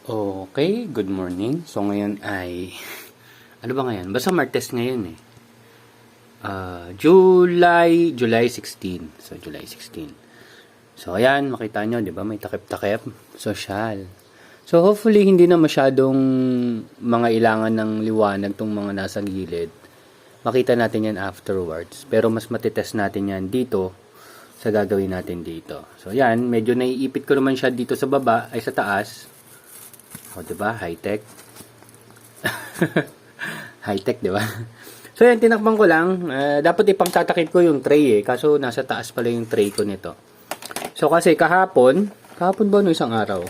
Okay, good morning. So ngayon ay ano ba ngayon? Basta Martes ngayon eh. July 16. So July 16. So ayan, makita nyo, 'di ba? May takip-takip, social. So hopefully hindi na masyadong mga ilangan ng liwanag tong mga nasa gilid. Makita natin yan afterwards. Pero mas matitest natin yan dito sa gagawin natin dito. So ayan, medyo naiipit ko naman siya dito sa baba, ay sa taas. O, diba? High-tech. High-tech, diba? So, yan, tinakpan ko lang. Dapat ipangtatakip ko yung tray eh. Kaso, nasa taas pala yung tray ko nito. So, kasi kahapon ba no isang araw?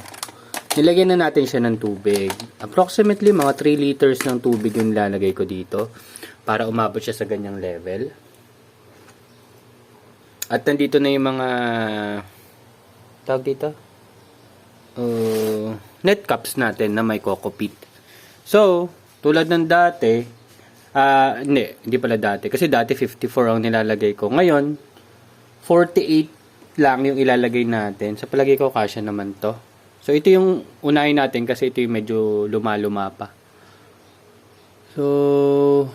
Nilagyan na natin siya ng tubig. Approximately, mga 3 liters ng tubig yung lalagay ko dito. Para umabot siya sa ganyang level. At nandito na yung mga tawag dito? Net cups natin na may coco peat. So, tulad ng dati, hindi pala dati. Kasi dati 54 ang nilalagay ko. Ngayon, 48 lang yung ilalagay natin. Sa palagay ko, kasya naman to. So, ito yung unahin natin kasi ito yung medyo luma-luma pa. So,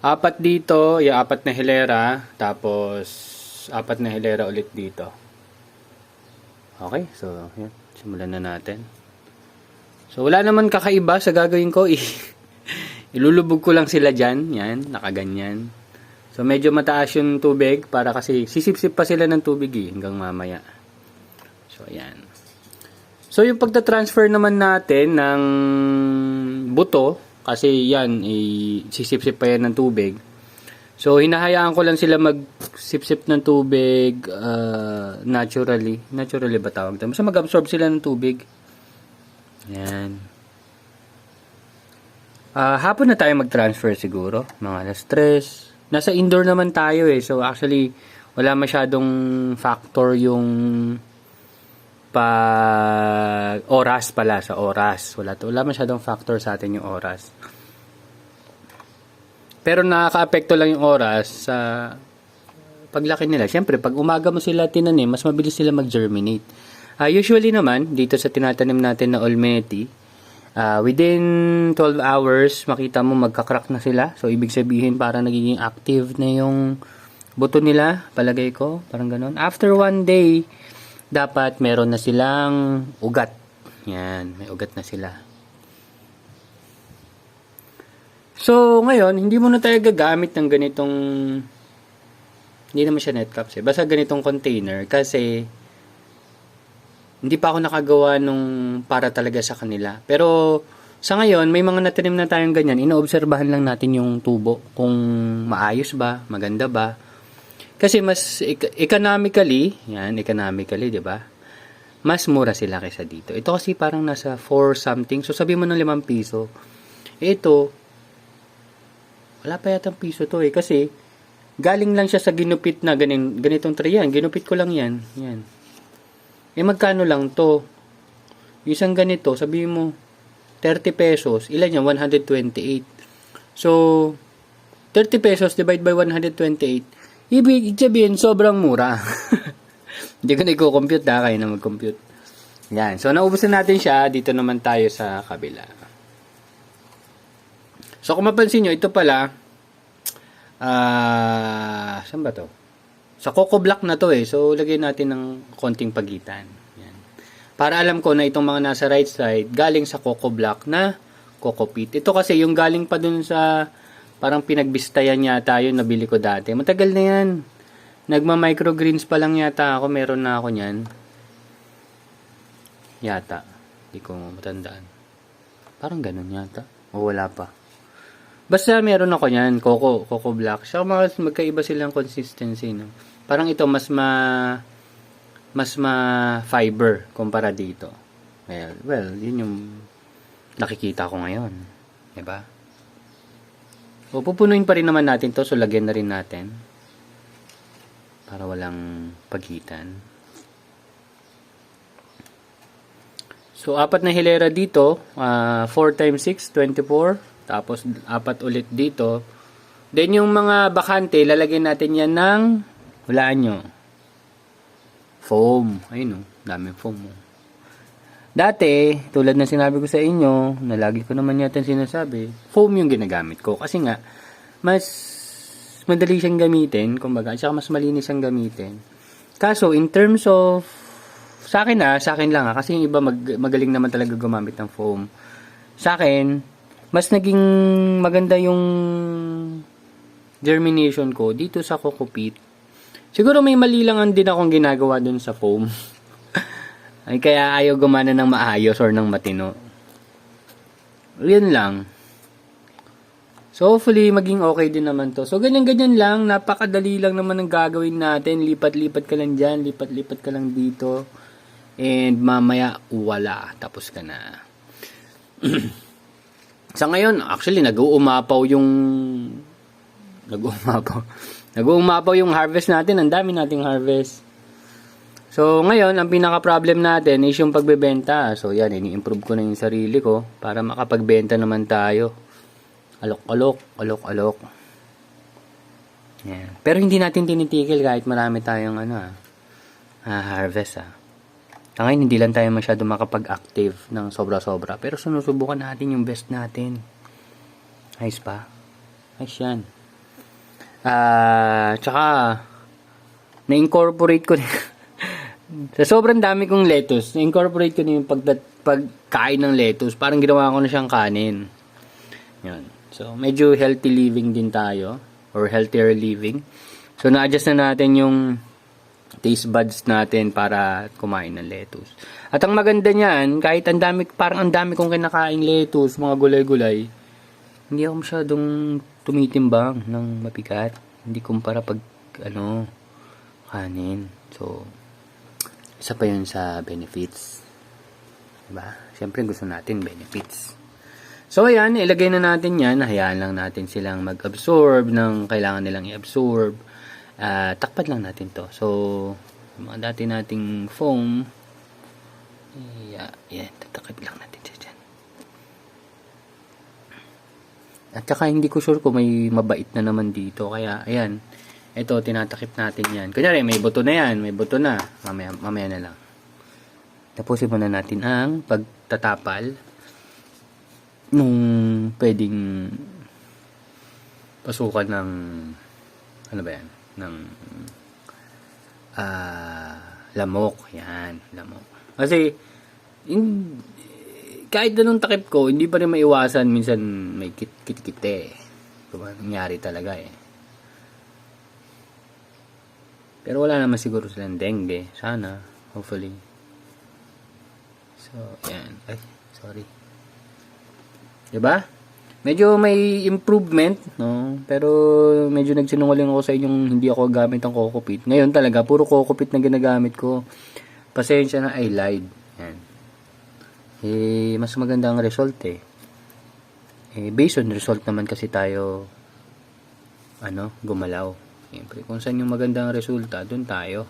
4 dito, yung 4 na hilera, tapos 4 na hilera ulit dito. Okay, so, yan. Simulan na natin. So, wala naman kakaiba sa gagawin ko. Ilulubog ko lang sila dyan. Yan, nakaganyan. So, medyo mataas yung tubig para kasi sisip-sip pa sila ng tubig hanggang mamaya. So, ayan. So, yung pagta-transfer naman natin ng buto, kasi yan, sisip-sip pa yan ng tubig. So, hinahayaan ko lang sila mag-sip-sip ng tubig naturally. Naturally ba tawag ito? Basta mag-absorb sila ng tubig. Yan. Hapon na tayo mag-transfer siguro. Mga alas 3. Nasa indoor naman tayo eh. So, actually, wala masyadong factor yung oras pala sa oras. Wala masyadong factor sa atin yung oras. Pero nakaka-apekto lang yung oras sa paglaki nila. Siyempre, pag umaga mo sila tinanim, mas mabilis sila mag-germinate. Usually naman, dito sa tinatanim natin na Olmeti, within 12 hours, makita mo magka-crack na sila. So, ibig sabihin, parang nagiging active na yung buto nila, palagay ko. Parang ganun. After 1 day, dapat meron na silang ugat. Yan, may ugat na sila. So, ngayon, hindi mo na tayo gagamit ng ganitong, hindi naman siya net cups eh, basta ganitong container kasi hindi pa ako nakagawa nung para talaga sa kanila. Pero, sa ngayon, may mga natanim na tayong ganyan, inoobserbahan lang natin yung tubo, kung maayos ba, maganda ba. Kasi mas economically, di ba? Mas mura sila kaysa dito. Ito kasi parang nasa 4 something, so sabi mo ng 5 piso. Ito, wala pa yatang piso to eh. Kasi, galing lang siya sa ginupit na ganitong tray yan. Ginupit ko lang yan. Yan. Eh, magkano lang to? Yung isang ganito, sabihin mo, 30 pesos. Ilan yan? 128. So, 30 pesos divide by 128. Ibig sabihin, sobrang mura. Hindi ko na i-compute na. Kaya na mag-compute. Yan. So, naubos na natin siya. Dito naman tayo sa kabila. So, kung mapansin nyo, ito pala, saan ba to? Sa Coco Block na to eh. So, lagyan natin ng konting pagitan. Yan. Para alam ko na itong mga nasa right side, galing sa Coco Block na Coco Peat. Ito kasi yung galing pa dun sa, parang pinagbistayan yata yun, nabili ko dati. Matagal na yan. Nagma-microgreens pa lang yata ako. Meron na ako nyan. Yata. Hindi ko matandaan. Parang ganun yata. O wala pa. Basta meron ako yan, Coco Black. Siya magkaiba silang consistency, no? Parang ito mas fiber kumpara dito. Well, yun yung nakikita ko ngayon, 'di ba? O pupunuin pa rin naman natin 'to, so lagyan na rin natin para walang pagitan. So 4 na hilera dito, 4 times 6, 24. Tapos, 4 ulit dito. Then, yung mga bakante, lalagyan natin yan ng, hulaan nyo, foam. Ayun o, daming foam. Dati, tulad ng sinabi ko sa inyo, na lagi ko naman yata sinasabi, foam yung ginagamit ko. Kasi nga, mas madali siyang gamitin, kumbaga, at saka mas malinis siyang gamitin. Kaso, in terms of, sa akin lang kasi yung iba magaling naman talaga gumamit ng foam. Sa akin, mas naging maganda yung germination ko dito sa Coco Peat. Siguro may mali lang din akong ginagawa dun sa foam. Ay kaya ayaw gumana ng maayos or ng matino. Yun lang. So hopefully maging okay din naman to. So ganyan-ganyan lang. Napakadali lang naman ang gagawin natin. Lipat-lipat ka lang dyan. Lipat-lipat ka lang dito. And mamaya wala. Tapos ka na. Sa ngayon, actually nag-uumapaw yung harvest natin. Ang dami nating harvest. So, ngayon, ang pinaka-problem natin is yung pagbebenta. So, yan, ini-improve ko na yung sarili ko para makapagbenta naman tayo. Alok. Yan. Pero hindi natin tinitigil kahit marami tayong harvest. Sa ngayon, hindi lang tayo masyado makapag-active ng sobra-sobra. Pero sinusubukan natin yung best natin. Ayos pa. Ayos yan. Tsaka, na-incorporate ko sa sobrang dami kong lettuce, na-incorporate ko na yung pagkain ng lettuce. Parang ginawa ko na siyang kanin. Yan. So, medyo healthy living din tayo. Or healthier living. So, na-adjust na natin yung taste buds natin para kumain ng lettuce. At ang maganda niyan, kahit parang ang dami kong kinakain lettuce, mga gulay-gulay, hindi ako masyadong tumitimbang ng mabigat. Hindi kumpara pag, kanin. So, isa pa yun sa benefits. Diba? Siyempre gusto natin benefits. So, ayan, ilagay na natin yan. Hayaan lang natin silang mag-absorb ng kailangan nilang i-absorb. Takpan lang natin to. So, yung mga dati nating foam, tatakip lang natin siya dyan. At saka hindi ko sure kung may mabait na naman dito. Kaya, ayan. Ito, tinatakip natin yan. Kunyari, may buto na yan. May buto na. Mamaya na lang. Tapusin muna natin ang pagtatapal nung pwedeng pasukan ng ng lamok. Yan, lamok. Kasi, kahit anong takip ko, hindi pa rin maiwasan. Minsan, may kit-kit diba? Nangyari talaga Pero wala naman siguro silang dengue. Sana. Hopefully. So, yan. Ay, sorry. Diba? Medyo may improvement, no? Pero medyo nagsinungaling ako sa inyong hindi ako gamit ang Coco Peat. Ngayon talaga, puro Coco Peat na ginagamit ko. Pasensya na, I lied. Yan. Mas maganda ang result based on result naman kasi tayo gumalaw. Siyempre, kung saan yung magandang resulta, dun tayo.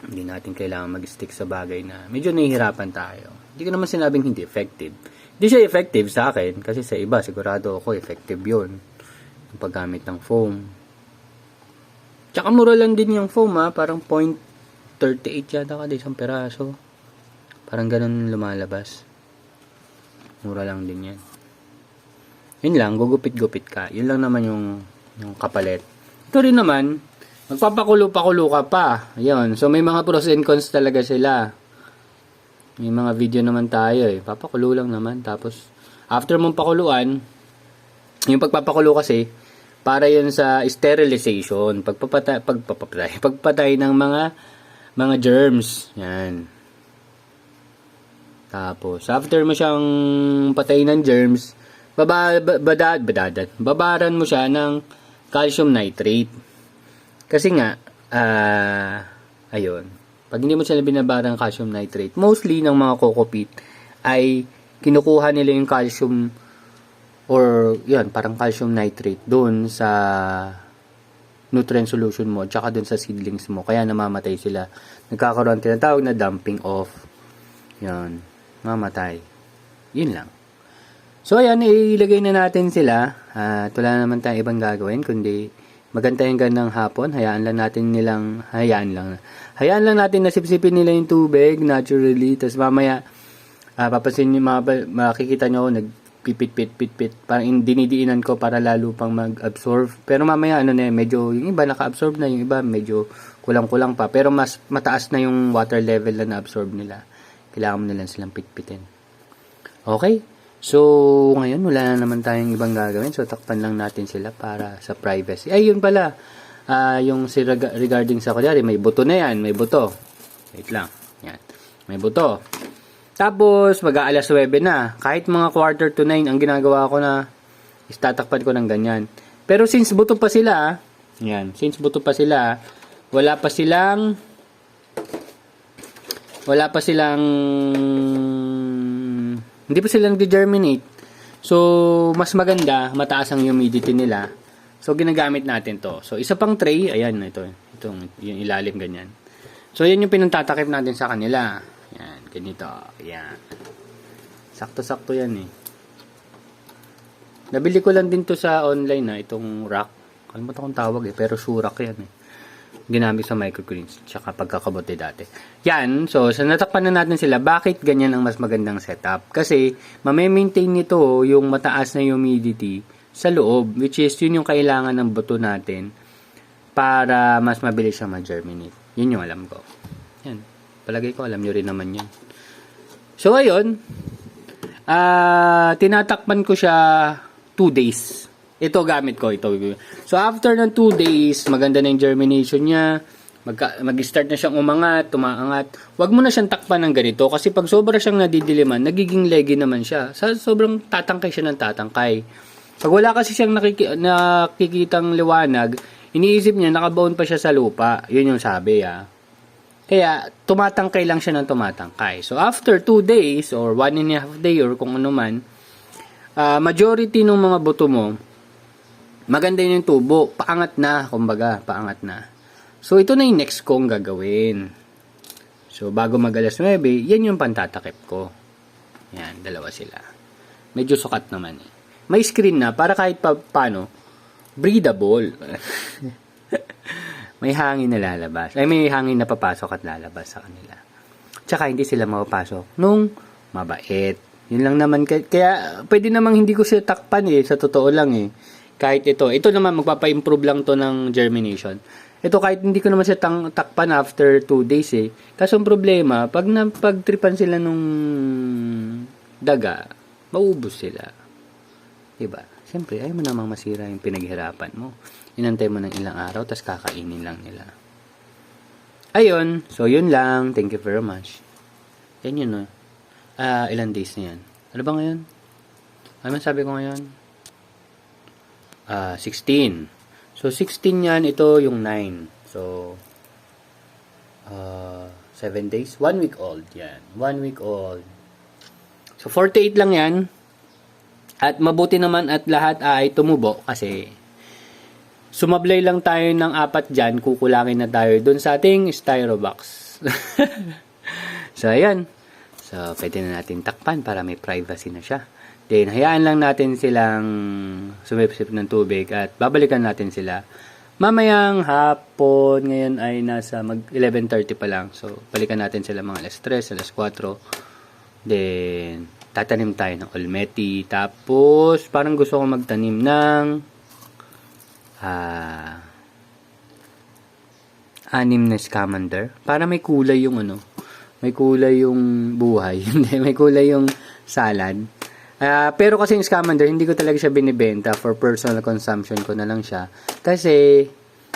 Hindi natin kailangan mag-stick sa bagay na medyo nahihirapan tayo. Hindi ko naman sinabing hindi effective. Hindi siya effective sa akin kasi sa iba, sigurado ako effective yun. Yung paggamit ng foam. Tsaka mura lang din yung foam parang 0.38 yata kada isang peraso. Parang ganun lumalabas. Mura lang din yan. Yun lang, gugupit-gupit ka. Yun lang naman yung kapalit. Ito rin naman, magpapakulo-pakulo ka pa. Ayun. So, may mga pros and cons talaga sila. May mga video naman tayo Papakulo lang naman. Tapos, after mong pakuluan, yung pagpapakulo kasi, para yun sa sterilization. Pagpatay ng mga germs. Yan. Tapos, after mo siyang patay ng germs, babaran mo siya ng calcium nitrate. Kasi nga, ayun, pag hindi mo sila binabarang calcium nitrate, mostly ng mga Coco Peat ay kinukuha nila yung calcium or yan, parang calcium nitrate doon sa nutrient solution mo tsaka doon sa seedlings mo. Kaya namamatay sila. Nagkakaroon tinatawag na dumping off. Yan, mamatay. Yun lang. So, ayan, ilagay na natin sila. Wala naman tayong ibang gagawin, kundi magantayin ka ng hapon, hayaan lang natin na sipsipin nila yung tubig naturally, tapos mamaya papansin niyo, makikita niyo ako nagpipit, parang dinidiinan ko para lalo pang mag-absorb, pero mamaya medyo yung iba naka-absorb na, yung iba medyo kulang-kulang pa, pero mas mataas na yung water level na na-absorb nila, kailangan mo na lang silang pitpitin. Okay? So, ngayon, wala na naman tayong ibang gagawin. So, takpan lang natin sila para sa privacy. Ay, yun pala. Yung regarding sa kunyari, may buto na yan. May buto. Wait lang. Yan. May buto. Tapos, mag-aalas 9 na. Kahit mga 8:45, ang ginagawa ko na is tatakpan ko ng ganyan. Pero since buto pa sila, wala pa silang hindi pa sila nag-germinate. So, mas maganda, mataas ang humidity nila. So, ginagamit natin to. So, isa pang tray, ayan, itong yung ilalim, ganyan. So, yan yung pinantatakip natin sa kanila. Yan, ganito. Yan. Sakto-sakto yan eh. Nabili ko lang din to sa online itong rack. Kalimutan kong tawag pero surak yan eh. Ginamit sa microgreens tsaka pagkakabote dati. Yan, so natakpan na natin sila. Bakit ganyan ang mas magandang setup? Kasi mame-maintain nito yung mataas na humidity sa loob, which is yun yung kailangan ng buto natin para mas mabilis siyang mag-germinate. Yun yung alam ko. Yan, palagay ko alam nyo rin naman yan. So ayun, tinatakpan ko siya 2 days. Ito gamit ko, ito. So, after ng 2 days, maganda na yung germination niya. Mag-start na siyang tumaangat. Huwag mo na siyang takpan ng ganito kasi pag sobra siyang nadidiliman, nagiging leggy naman siya. Sobrang tatangkay siya ng tatangkay. Pag wala kasi siyang nakikitang liwanag, iniisip niya, nakabaon pa siya sa lupa. Yun yung sabi, Kaya, tumatangkay lang siya ng tumatangkay. So, after 2 days, or 1.5 day, or kung ano man, majority ng mga buto mo, maganda yun yung tubo. Paangat na, kumbaga. Paangat na. So, ito na yung next kong gagawin. So, bago mag-alas 9, yan yung pantatakip ko. Yan, dalawa sila. Medyo sukat naman eh. May screen na, para kahit paano, breathable. May hangin na lalabas. May hangin na papasok at lalabas sa kanila. Tsaka, hindi sila mapapasok nung mabait. Yun lang naman. Kaya, pwede namang hindi ko siya takpan sa totoo lang Kahit ito naman magpapa-improve lang to ng germination. Ito kahit hindi ko naman siya takpan after 2 days Kaso ang problema, pag napagtripan sila nung daga, maubos sila. Diba? Siyempre, ayaw mo namang masira yung pinaghirapan mo. Inantay mo ng ilang araw, tas kakainin lang nila. Ayun. So, yun lang. Thank you very much. Yan yun, ilang days na yan. Ano ba ngayon? Ano man sabi ko ngayon? 16. So, 16 yan. Ito yung 9. So, 7 days. 1 week old. Yan. 1 week old. So, 48 lang yan. At mabuti naman at lahat ay tumubo kasi sumablay lang tayo ng 4 dyan. Kukulangin na tayo dun sa ating styrobox. So, ayan. So, pwede na natin takpan para may privacy na siya. Then, hayaan lang natin silang sumipsip ng tubig at babalikan natin sila. Mamayang hapon, ngayon ay nasa 11:30 pa lang. So, balikan natin sila mga alas 3, alas 4. Then, tatanim tayo ng olmeti. Tapos, parang gusto ko magtanim ng 6 na scamander. Para may kulay yung may kulay yung buhay. Hindi, may kulay yung salad. Pero kasi yung scamander, hindi ko talaga siya binibenta. For personal consumption ko na lang siya. Kasi,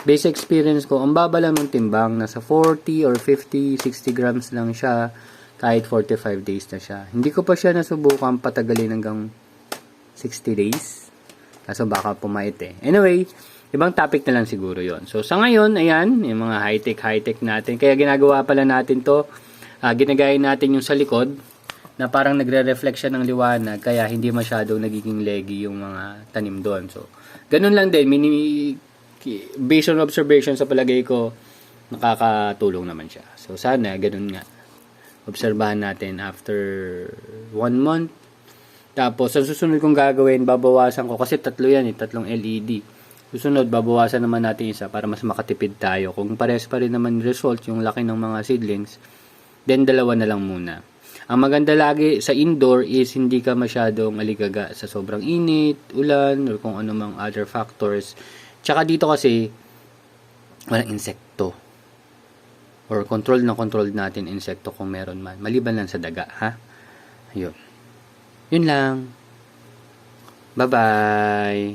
base experience ko, ang baba lang ng timbang. Nasa 40 or 50, 60 grams lang siya. Kahit 45 days na siya. Hindi ko pa siya nasubukan patagalin hanggang 60 days. Kaso baka pumait Anyway, ibang topic na lang siguro yon. So, sa ngayon, ayan, yung mga high-tech natin. Kaya ginagawa pala natin to. Ginagaya natin yung sa likod na parang nagre-reflect siya ng liwanag kaya hindi masyadong nagiging leggy yung mga tanim doon. So, ganun lang din. Based on observation sa palagay ko, nakakatulong naman siya. So, sana ganun nga. Obserbahan natin after 1 month. Tapos, ang susunod kong gagawin, babawasan ko. Kasi 3 yan 3 LED. Susunod, babawasan naman natin isa para mas makatipid tayo. Kung pares pa rin naman result, yung laki ng mga seedlings, then dalawa na lang muna. Ang maganda lagi sa indoor is hindi ka masyadong aligaga sa sobrang init, ulan, or kung ano mang other factors. Tsaka dito kasi, walang insekto. Or control natin insekto kung meron man. Maliban lang sa daga, ha? Ayun. Yun lang. Bye-bye!